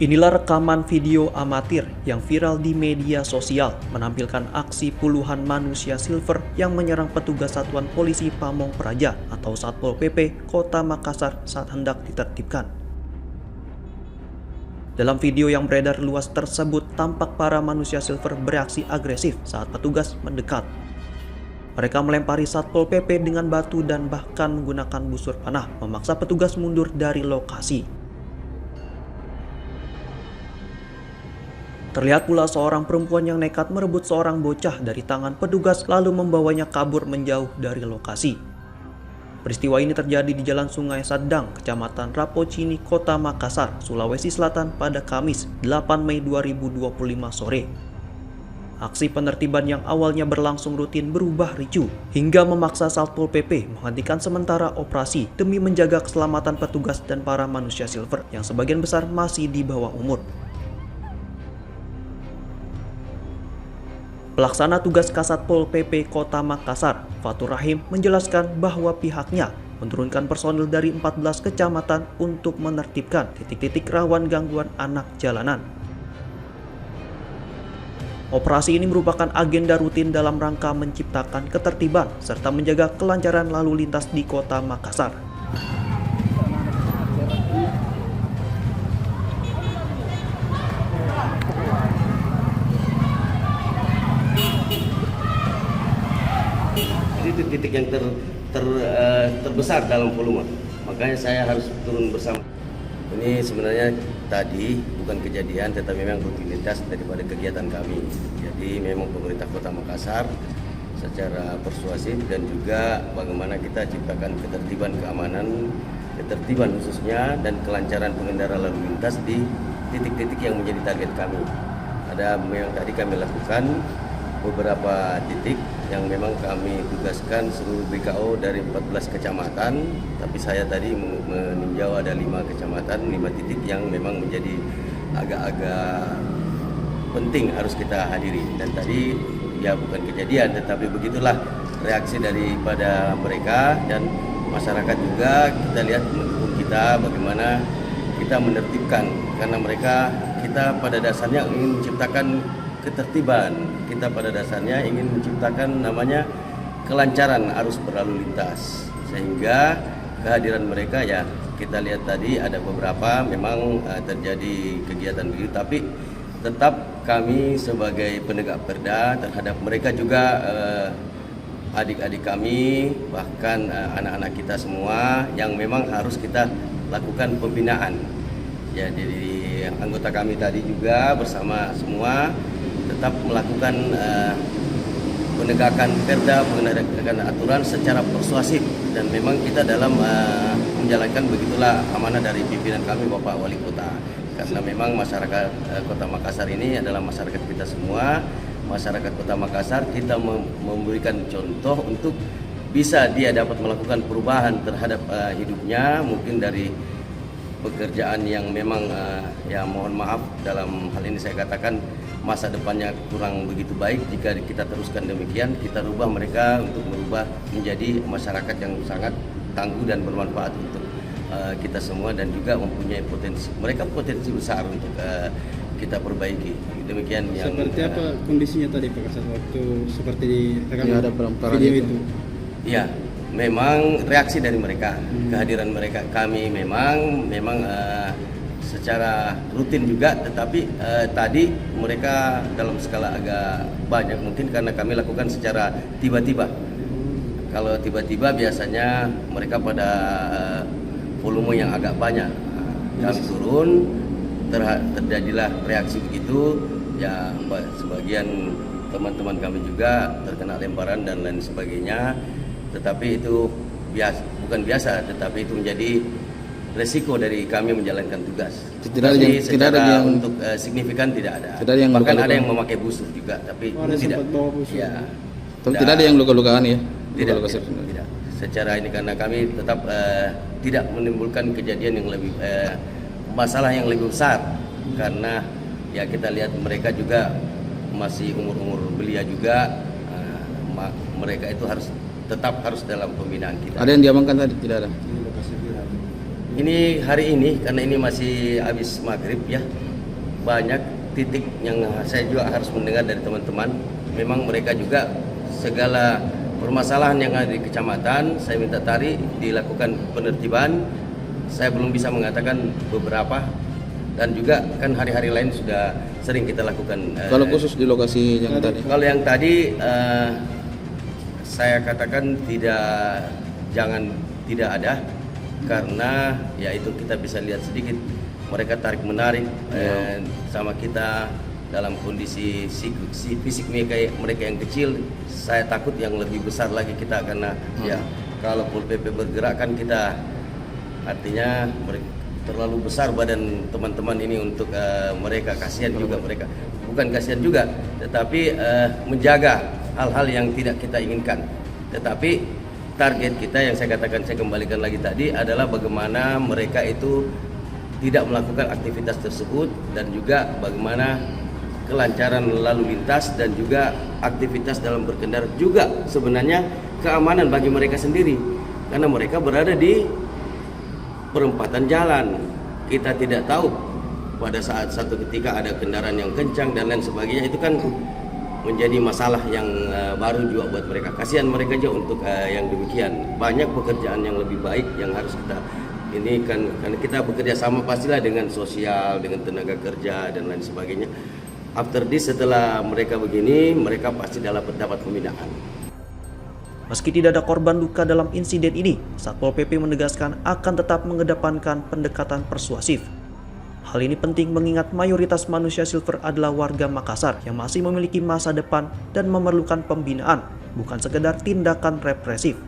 Inilah rekaman video amatir yang viral di media sosial menampilkan aksi puluhan manusia silver yang menyerang petugas Satuan Polisi Pamong Praja atau Satpol PP Kota Makassar saat hendak ditertibkan. Dalam video yang beredar luas tersebut, tampak para manusia silver bereaksi agresif saat petugas mendekat. Mereka melempari Satpol PP dengan batu dan bahkan menggunakan busur panah, memaksa petugas mundur dari lokasi. Terlihat pula seorang perempuan yang nekat merebut seorang bocah dari tangan petugas lalu membawanya kabur menjauh dari lokasi. Peristiwa ini terjadi di Jalan Sungai Sadang, Kecamatan Rapocini, Kota Makassar, Sulawesi Selatan pada Kamis 8 Mei 2025 sore. Aksi penertiban yang awalnya berlangsung rutin berubah ricuh hingga memaksa Satpol PP menghentikan sementara operasi demi menjaga keselamatan petugas dan para manusia silver yang sebagian besar masih di bawah umur. Pelaksana tugas Kasatpol PP Kota Makassar, Fatur Rahim, menjelaskan bahwa pihaknya menurunkan personil dari 14 kecamatan untuk menertibkan titik-titik rawan gangguan anak jalanan. Operasi ini merupakan agenda rutin dalam rangka menciptakan ketertiban serta menjaga kelancaran lalu lintas di Kota Makassar. Itu titik yang terbesar dalam volume, makanya saya harus turun bersama. Ini sebenarnya tadi bukan kejadian, tetapi memang rutinitas daripada kegiatan kami. Jadi memang pemerintah Kota Makassar secara persuasif dan juga bagaimana kita ciptakan ketertiban keamanan, ketertiban khususnya dan kelancaran pengendara lalu lintas di titik-titik yang menjadi target kami. Ada memang tadi kami lakukan beberapa titik yang memang kami tugaskan seluruh BKO dari 14 kecamatan, tapi saya tadi meninjau ada 5 kecamatan, 5 titik yang memang menjadi agak-agak penting harus kita hadiri. Dan tadi ya bukan kejadian, tetapi begitulah reaksi daripada mereka dan masyarakat juga. Kita lihat mendukung kita bagaimana kita menertibkan, karena mereka, kita pada dasarnya ingin menciptakan ketertiban, kita pada dasarnya ingin menciptakan namanya kelancaran arus berlalu lintas, sehingga kehadiran mereka ya kita lihat tadi ada beberapa memang terjadi kegiatan begitu, tapi tetap kami sebagai penegak perda terhadap mereka juga adik-adik kami, bahkan anak-anak kita semua yang memang harus kita lakukan pembinaan. Jadi anggota kami tadi juga bersama semua tetap melakukan penegakan perda, penegakan aturan secara persuasif, dan memang kita dalam menjalankan begitulah amanah dari pimpinan kami Bapak Wali Kota, karena memang masyarakat Kota Makassar ini adalah masyarakat kita semua. Masyarakat Kota Makassar kita memberikan contoh untuk bisa dia dapat melakukan perubahan terhadap hidupnya, mungkin dari pekerjaan yang memang ya mohon maaf dalam hal ini saya katakan masa depannya kurang begitu baik. Jika kita teruskan demikian, kita rubah mereka untuk merubah menjadi masyarakat yang sangat tangguh dan bermanfaat untuk kita semua, dan juga mempunyai potensi, mereka potensi besar untuk kita perbaiki. Demikian yang seperti apa kondisinya tadi Pak Kasat waktu seperti di ada video itu? Ya, memang reaksi dari mereka, kehadiran mereka, kami memang secara rutin juga, tetapi tadi mereka dalam skala agak banyak, mungkin karena kami lakukan secara tiba-tiba. Kalau tiba-tiba biasanya mereka pada volume yang agak banyak, kami turun, terjadilah reaksi begitu, ya sebagian teman-teman kami juga terkena lemparan dan lain sebagainya. Tetapi itu bukan biasa, tetapi itu menjadi resiko dari kami menjalankan tugas. Tidak ada yang untuk signifikan tidak ada. Tidak ada yang bahkan luka-luka. ada yang memakai busur juga, tapi ada tidak. sempat bawa busur. Ya, Tidak ada yang luka-lukaan ya? tidak. Secara ini karena kami tetap tidak menimbulkan kejadian yang lebih masalah yang lebih besar, karena ya kita lihat mereka juga masih umur belia juga, mereka itu tetap harus dalam pembinaan kita. Ada yang diamankan tadi? Tidak ada. Ini hari ini karena ini masih habis maghrib ya, banyak titik yang saya juga harus mendengar dari teman-teman. Memang mereka juga segala permasalahan yang ada di kecamatan, saya minta dilakukan penertiban. Saya belum bisa mengatakan beberapa, dan juga kan hari-hari lain sudah sering kita lakukan. Kalau khusus di lokasi yang tadi? Kalau yang tadi saya katakan tidak ada, karena ya itu kita bisa lihat sedikit mereka tarik menarik sama kita dalam kondisi fisik mereka yang kecil. Saya takut yang lebih besar lagi kita, karena ya kalau Pol PP bergerak kan kita artinya terlalu besar badan teman-teman ini untuk mereka. Kasihan juga mereka, bukan kasihan juga, tetapi menjaga hal-hal yang tidak kita inginkan. Tetapi target kita yang saya katakan, saya kembalikan lagi tadi, adalah bagaimana mereka itu tidak melakukan aktivitas tersebut, dan juga bagaimana kelancaran lalu lintas dan juga aktivitas dalam berkendara, juga sebenarnya keamanan bagi mereka sendiri, karena mereka berada di perempatan jalan. Kita tidak tahu pada saat satu ketika ada kendaraan yang kencang dan lain sebagainya, itu kan menjadi masalah yang baru juga buat mereka. Kasihan mereka aja untuk yang demikian. Banyak pekerjaan yang lebih baik yang harus kita ini kan, karena kita bekerja sama pastilah dengan sosial, dengan tenaga kerja dan lain sebagainya. After this, setelah mereka begini, mereka pasti dapat pembinaan. Meski tidak ada korban luka dalam insiden ini, Satpol PP menegaskan akan tetap mengedepankan pendekatan persuasif. Hal ini penting mengingat mayoritas manusia silver adalah warga Makassar yang masih memiliki masa depan dan memerlukan pembinaan, bukan sekedar tindakan represif.